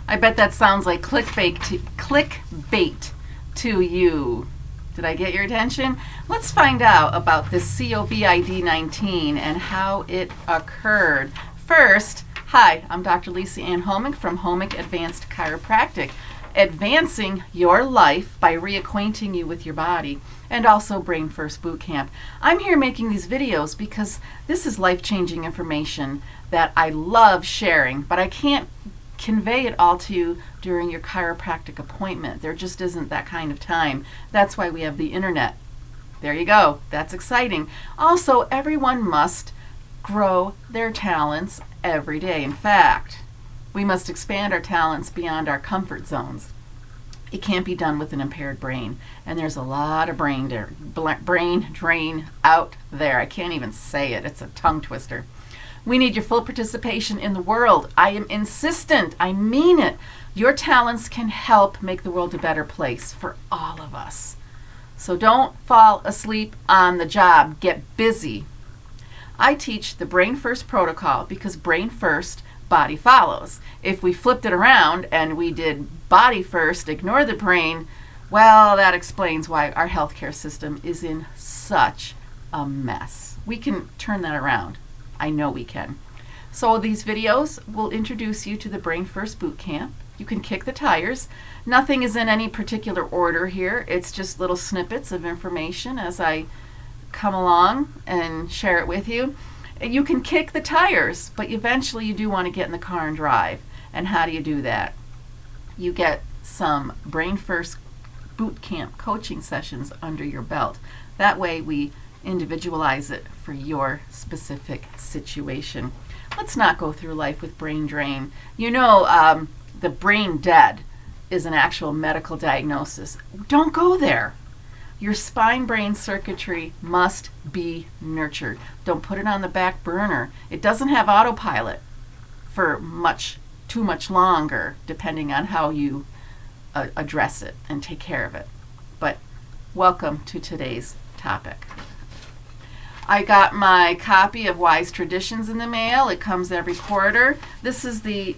I bet that sounds like clickbait to you. Did I get your attention? Let's find out about this COVID-19 and how it occurred. First, hi, I'm Dr. Lisa Ann Homick from Homick Advanced Chiropractic, advancing your life by reacquainting you with your body, and also Brain First Boot Camp. I'm here making these videos because this is life-changing information that I love sharing, but I can't convey it all to you during your chiropractic appointment. There just isn't that kind of time. That's why we have the internet. There you go. That's exciting. Also, everyone must grow their talents every day. In fact, we must expand our talents beyond our comfort zones. It can't be done with an impaired brain, and there's a lot of brain drain out there. I can't even say it. It's a tongue twister. We need your full participation in the world. I am insistent. I mean it. Your talents can help make the world a better place for all of us. So don't fall asleep on the job. Get busy. I teach the Brain First protocol because brain first, body follows. If we flipped it around and we did body first, ignore the brain, well, that explains why our healthcare system is in such a mess. We can turn that around. I know we can. So these videos will introduce you to the Brain First Boot Camp. You can kick the tires. Nothing is in any particular order here. It's just little snippets of information as I come along and share it with you. You can kick the tires, but eventually you do want to get in the car and drive. And how do you do that? You get some Brain First Boot Camp coaching sessions under your belt. That way we individualize it for your specific situation. Let's not go through life with brain drain. You know, the brain dead is an actual medical diagnosis. Don't go there. Your spine-brain circuitry must be nurtured. Don't put it on the back burner. It doesn't have autopilot for too much longer, depending on how you address it and take care of it. But welcome to today's topic. I got my copy of Wise Traditions in the mail. It comes every quarter. This is the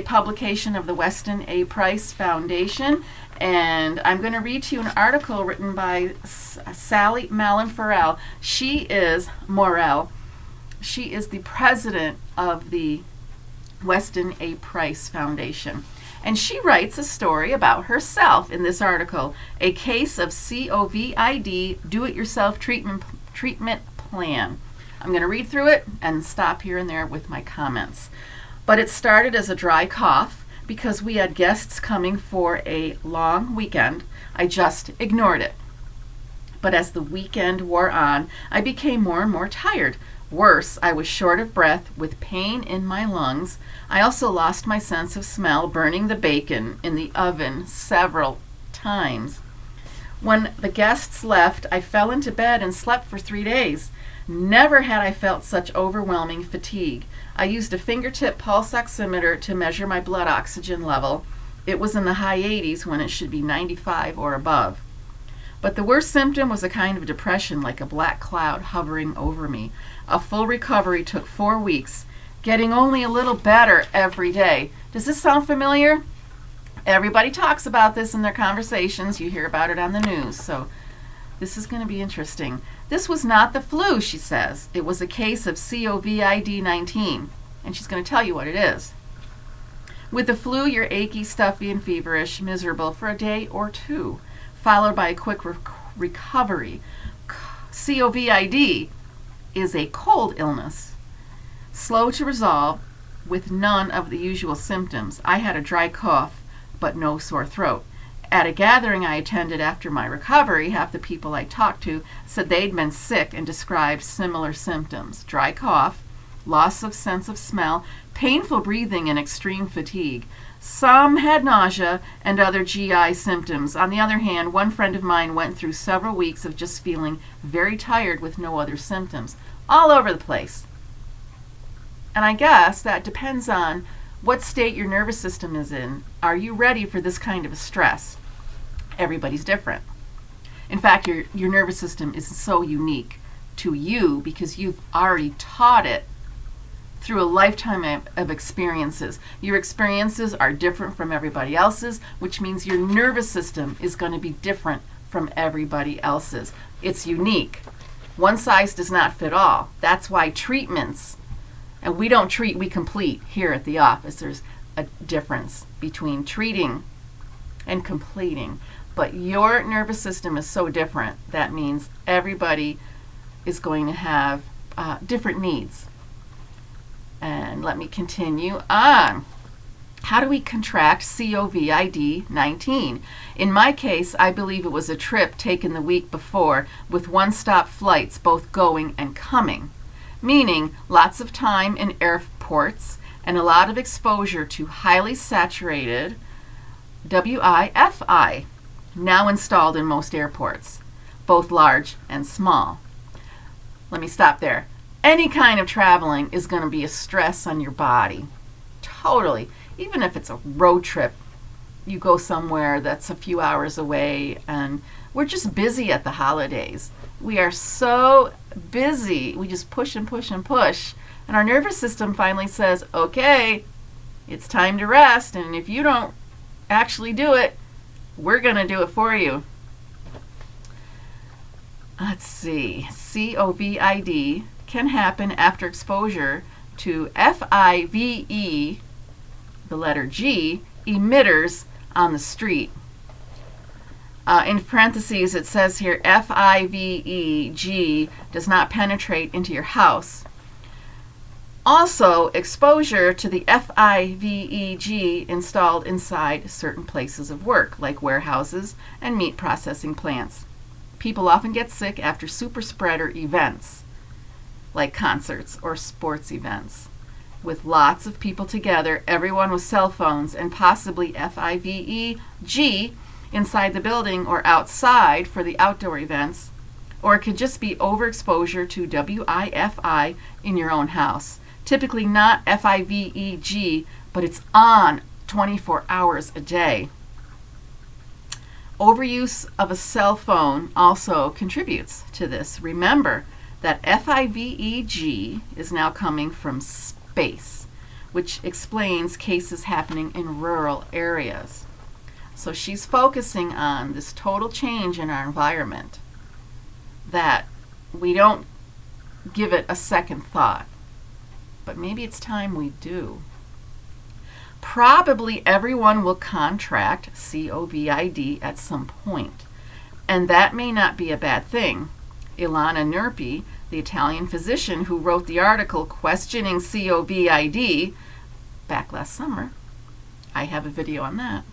publication of the Weston A. Price Foundation, and I'm going to read to you an article written by Sally Fallon Morell. She is the president of the Weston A. Price Foundation, and she writes a story about herself in this article, a case of COVID, do-it-yourself treatment plan. I'm going to read through it and stop here and there with my comments. But it started as a dry cough because we had guests coming for a long weekend. I just ignored it. But as the weekend wore on, I became more and more tired. Worse, I was short of breath with pain in my lungs. I also lost my sense of smell, burning the bacon in the oven several times. When the guests left, I fell into bed and slept for 3 days. Never had I felt such overwhelming fatigue. I used a fingertip pulse oximeter to measure my blood oxygen level. It was in the high 80s when it should be 95 or above. But the worst symptom was a kind of depression, like a black cloud hovering over me. A full recovery took 4 weeks, getting only a little better every day. Does this sound familiar? Everybody talks about this in their conversations. You hear about it on the news. So this is going to be interesting. This was not the flu, she says. It was a case of COVID-19. And she's going to tell you what it is. With the flu, you're achy, stuffy, and feverish, miserable for a day or two, followed by a quick recovery. COVID is a cold illness, slow to resolve, with none of the usual symptoms. I had a dry cough, but no sore throat. At a gathering I attended after my recovery, half the people I talked to said they'd been sick and described similar symptoms: dry cough, loss of sense of smell, painful breathing, and extreme fatigue. Some had nausea and other GI symptoms. On the other hand, one friend of mine went through several weeks of just feeling very tired with no other symptoms. All over the place. And I guess that depends on what state your nervous system is in. Are you ready for this kind of a stress? Everybody's different. In fact, your nervous system is so unique to you because you've already taught it through a lifetime of experiences. Your experiences are different from everybody else's, which means your nervous system is going to be different from everybody else's. It's unique. One size does not fit all. That's why treatments, and we don't treat, we complete here at the office. There's a difference between treating and completing. But your nervous system is so different. That means everybody is going to have different needs. And let me continue on. How do we contract COVID-19? In my case, I believe it was a trip taken the week before with one-stop flights both going and coming, meaning lots of time in airports and a lot of exposure to highly saturated Wi-Fi, now installed in most airports, both large and small. Let me stop there. Any kind of traveling is going to be a stress on your body. Totally. Even if it's a road trip, you go somewhere that's a few hours away, and we're just busy at the holidays. We are so busy. We just push and push and push. And our nervous system finally says, okay, it's time to rest. And if you don't actually do it, we're going to do it for you. Let's see. COVID can happen after exposure to FIVE, the letter G, emitters on the street. In parentheses, it says here, FIVEG does not penetrate into your house. Also, exposure to the FIVEG installed inside certain places of work, like warehouses and meat processing plants. People often get sick after super spreader events, like concerts or sports events, with lots of people together, everyone with cell phones, and possibly FIVEG inside the building or outside for the outdoor events. Or it could just be overexposure to Wi-Fi in your own house. Typically not FIVEG, but it's on 24 hours a day. Overuse of a cell phone also contributes to this. Remember that FIVEG is now coming from space, which explains cases happening in rural areas. So she's focusing on this total change in our environment, that we don't give it a second thought. But maybe it's time we do. Probably everyone will contract COVID at some point, and that may not be a bad thing. Ilana Nerpi, the Italian physician who wrote the article questioning COVID back last summer, I have a video on that,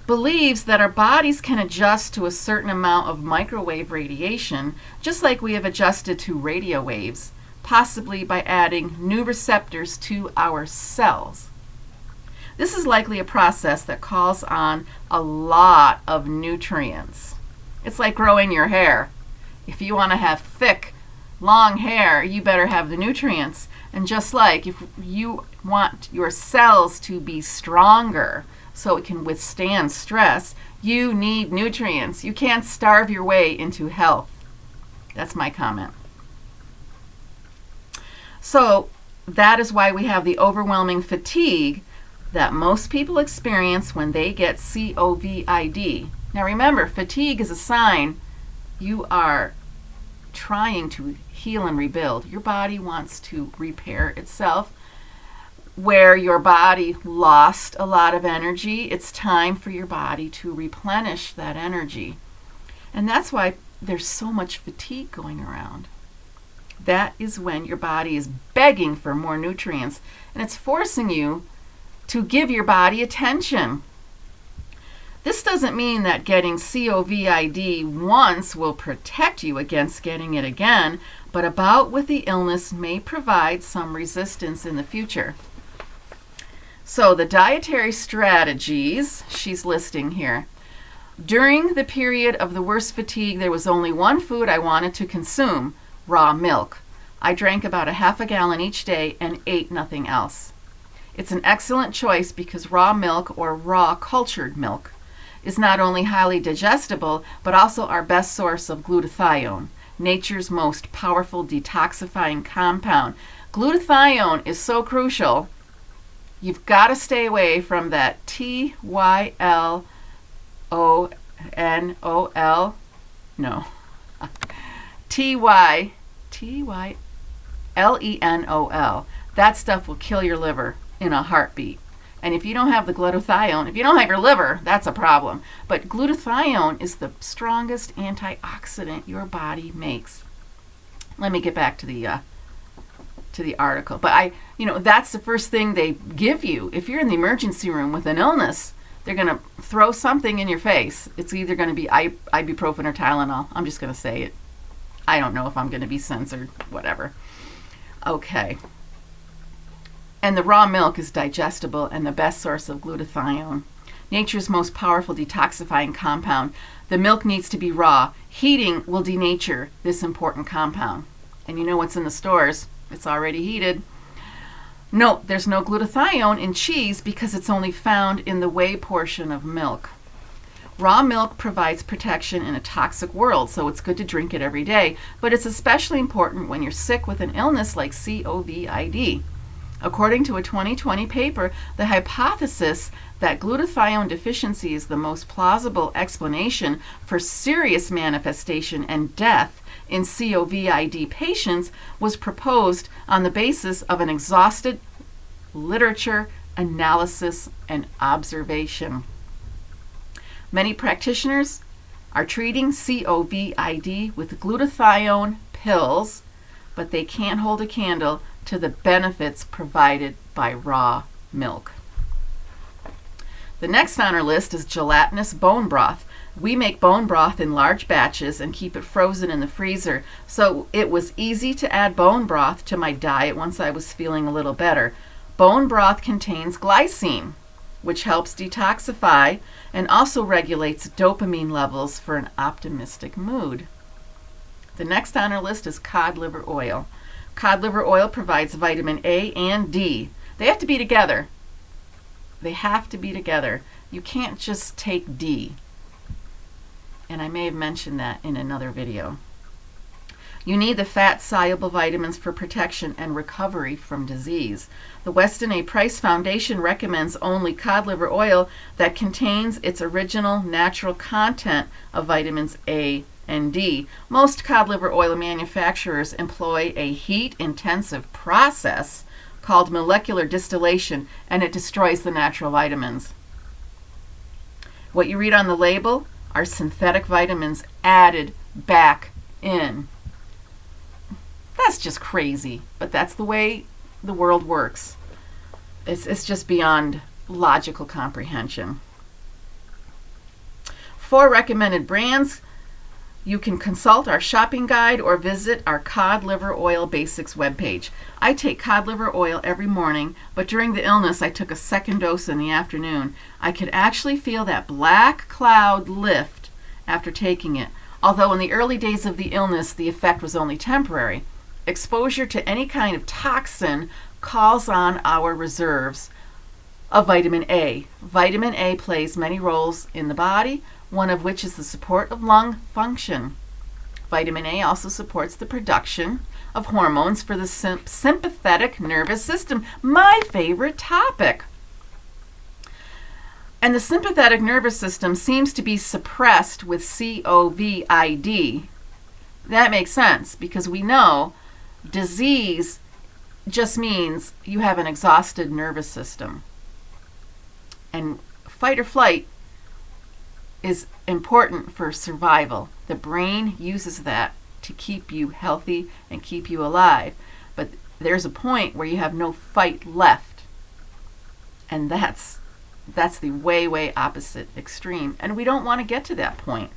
believes that our bodies can adjust to a certain amount of microwave radiation, just like we have adjusted to radio waves, possibly by adding new receptors to our cells. This is likely a process that calls on a lot of nutrients. It's like growing your hair. If you want to have thick, long hair, you better have the nutrients. And just like if you want your cells to be stronger so it can withstand stress, you need nutrients. You can't starve your way into health. That's my comment. So that is why we have the overwhelming fatigue that most people experience when they get COVID. Now remember, fatigue is a sign you are trying to heal and rebuild. Your body wants to repair itself. Where your body lost a lot of energy, it's time for your body to replenish that energy. And that's why there's so much fatigue going around. That is when your body is begging for more nutrients, and it's forcing you to give your body attention. This doesn't mean that getting COVID once will protect you against getting it again, but a bout with the illness may provide some resistance in the future. So the dietary strategies she's listing here. During the period of the worst fatigue, there was only one food I wanted to consume: raw milk. I drank about a half a gallon each day and ate nothing else. It's an excellent choice because raw milk, or raw cultured milk, is not only highly digestible, but also our best source of glutathione, nature's most powerful detoxifying compound. Glutathione is so crucial. You've got to stay away from that Tylonol. No. Tylenol. That stuff will kill your liver in a heartbeat. And if you don't have the glutathione, if you don't have your liver, that's a problem. But glutathione is the strongest antioxidant your body makes. Let me get back to the article. But that's the first thing they give you. If you're in the emergency room with an illness, they're going to throw something in your face. It's either going to be ibuprofen or Tylenol. I'm just going to say it. I don't know if I'm going to be censored, whatever. Okay. And the raw milk is digestible and the best source of glutathione. Nature's most powerful detoxifying compound. The milk needs to be raw. Heating will denature this important compound. And you know what's in the stores? It's already heated. Note, there's no glutathione in cheese because it's only found in the whey portion of milk. Raw milk provides protection in a toxic world, so it's good to drink it every day, but it's especially important when you're sick with an illness like COVID. According to a 2020 paper, the hypothesis that glutathione deficiency is the most plausible explanation for serious manifestation and death in COVID patients was proposed on the basis of an exhaustive literature, analysis, and observation. Many practitioners are treating COVID with glutathione pills, but they can't hold a candle to the benefits provided by raw milk. The next on our list is gelatinous bone broth. We make bone broth in large batches and keep it frozen in the freezer, so it was easy to add bone broth to my diet once I was feeling a little better. Bone broth contains glycine, which helps detoxify and also regulates dopamine levels for an optimistic mood. The next on our list is cod liver oil. Cod liver oil provides vitamin A and D. They have to be together. They have to be together. You can't just take D. And I may have mentioned that in another video. You need the fat-soluble vitamins for protection and recovery from disease. The Weston A. Price Foundation recommends only cod liver oil that contains its original natural content of vitamins A and D. Most cod liver oil manufacturers employ a heat-intensive process called molecular distillation, and it destroys the natural vitamins. What you read on the label are synthetic vitamins added back in. That's just crazy, but that's the way the world works. It's just beyond logical comprehension. 4 recommended brands. You can consult our shopping guide or visit our Cod Liver Oil Basics webpage. I take cod liver oil every morning, but during the illness I took a second dose in the afternoon. I could actually feel that black cloud lift after taking it, although in the early days of the illness the effect was only temporary. Exposure to any kind of toxin calls on our reserves of vitamin A. Vitamin A plays many roles in the body, one of which is the support of lung function. Vitamin A also supports the production of hormones for the sympathetic nervous system, my favorite topic. And the sympathetic nervous system seems to be suppressed with COVID. That makes sense because we know disease just means you have an exhausted nervous system. And fight or flight is important for survival. The brain uses that to keep you healthy and keep you alive. But there's a point where you have no fight left. And that's the way opposite extreme. And we don't want to get to that point.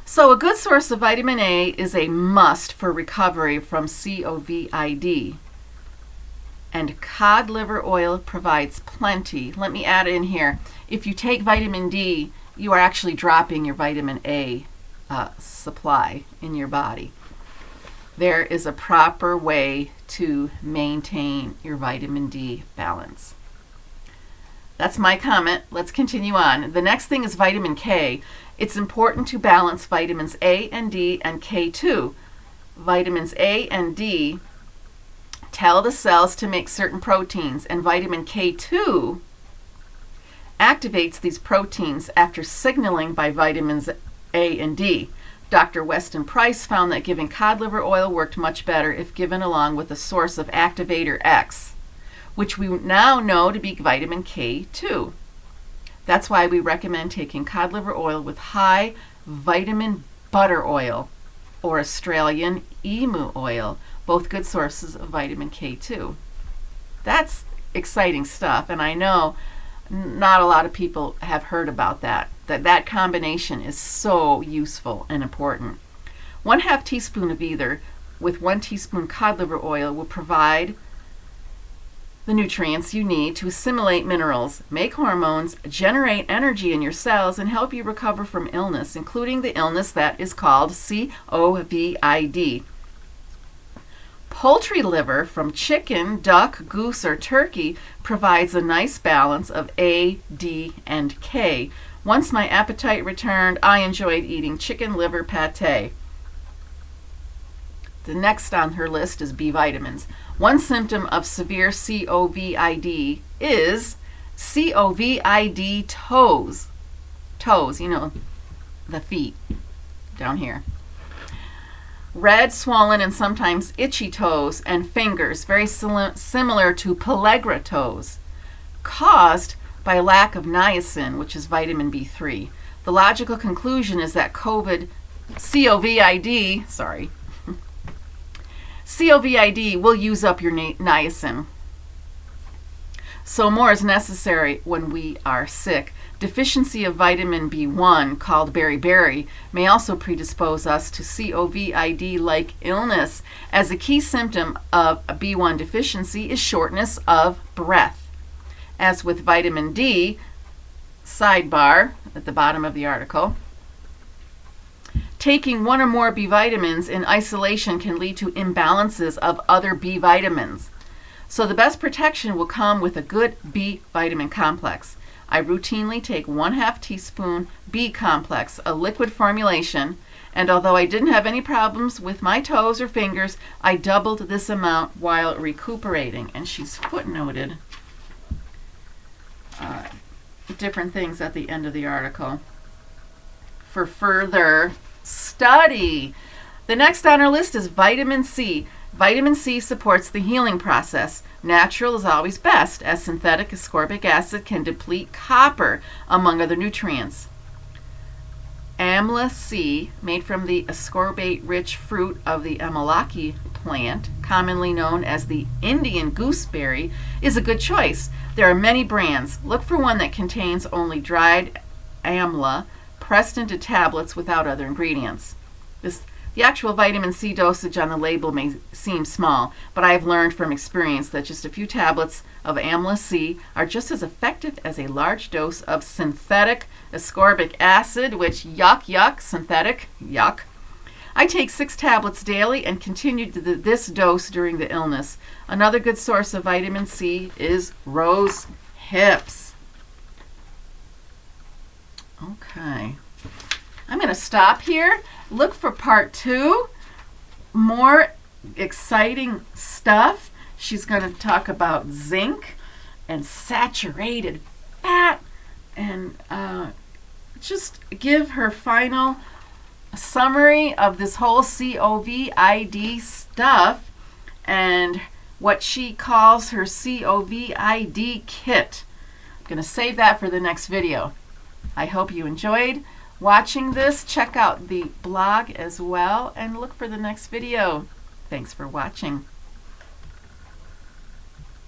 So a good source of vitamin A is a must for recovery from COVID. And cod liver oil provides plenty. Let me add in here. If you take vitamin D, you are actually dropping your vitamin A supply in your body. There is a proper way to maintain your vitamin D balance. That's my comment. Let's continue on. The next thing is vitamin K. It's important to balance vitamins A and D and K2. Vitamins A and D tell the cells to make certain proteins, and vitamin K2 activates these proteins after signaling by vitamins A and D. Dr. Weston Price found that giving cod liver oil worked much better if given along with a source of activator X, which we now know to be vitamin K2. That's why we recommend taking cod liver oil with high vitamin butter oil or Australian emu oil, both good sources of vitamin K2. That's exciting stuff, and I know not a lot of people have heard about that combination is so useful and important. 1/2 teaspoon of either with 1 teaspoon cod liver oil will provide the nutrients you need to assimilate minerals, make hormones, generate energy in your cells, and help you recover from illness, including the illness that is called COVID. Poultry liver from chicken, duck, goose, or turkey provides a nice balance of A, D, and K. Once my appetite returned, I enjoyed eating chicken liver pate. The next on her list is B vitamins. One symptom of severe COVID is COVID toes. Toes, you know, the feet down here. Red, swollen, and sometimes itchy toes and fingers, very similar to pellagra toes, caused by lack of niacin, which is vitamin B3. The logical conclusion is that COVID will use up your niacin. So more is necessary when we are sick. Deficiency of vitamin B1, called beriberi, may also predispose us to COVID-like illness, as a key symptom of a B1 deficiency is shortness of breath. As with vitamin D, sidebar at the bottom of the article, taking one or more B vitamins in isolation can lead to imbalances of other B vitamins. So the best protection will come with a good B vitamin complex. I routinely take 1/2 teaspoon B complex, a liquid formulation, and although I didn't have any problems with my toes or fingers, I doubled this amount while recuperating. And she's footnoted different things at the end of the article for further study. The next on our list is vitamin C. Vitamin C supports the healing process. Natural is always best, as synthetic ascorbic acid can deplete copper, among other nutrients. Amla C, made from the ascorbate-rich fruit of the amalaki plant, commonly known as the Indian gooseberry, is a good choice. There are many brands. Look for one that contains only dried amla pressed into tablets without other ingredients. The actual vitamin C dosage on the label may seem small, but I have learned from experience that just a few tablets of Amla C are just as effective as a large dose of synthetic ascorbic acid, which yuck, synthetic, yuck. I take 6 tablets daily and continued this dose during the illness. Another good source of vitamin C is rose hips. Okay. I'm going to stop here. Look for part 2. More exciting stuff. She's going to talk about zinc and saturated fat and just give her final summary of this whole COVID stuff and what she calls her COVID kit. I'm going to save that for the next video. I hope you enjoyed watching this. Check out the blog as well and look for the next video. Thanks for watching.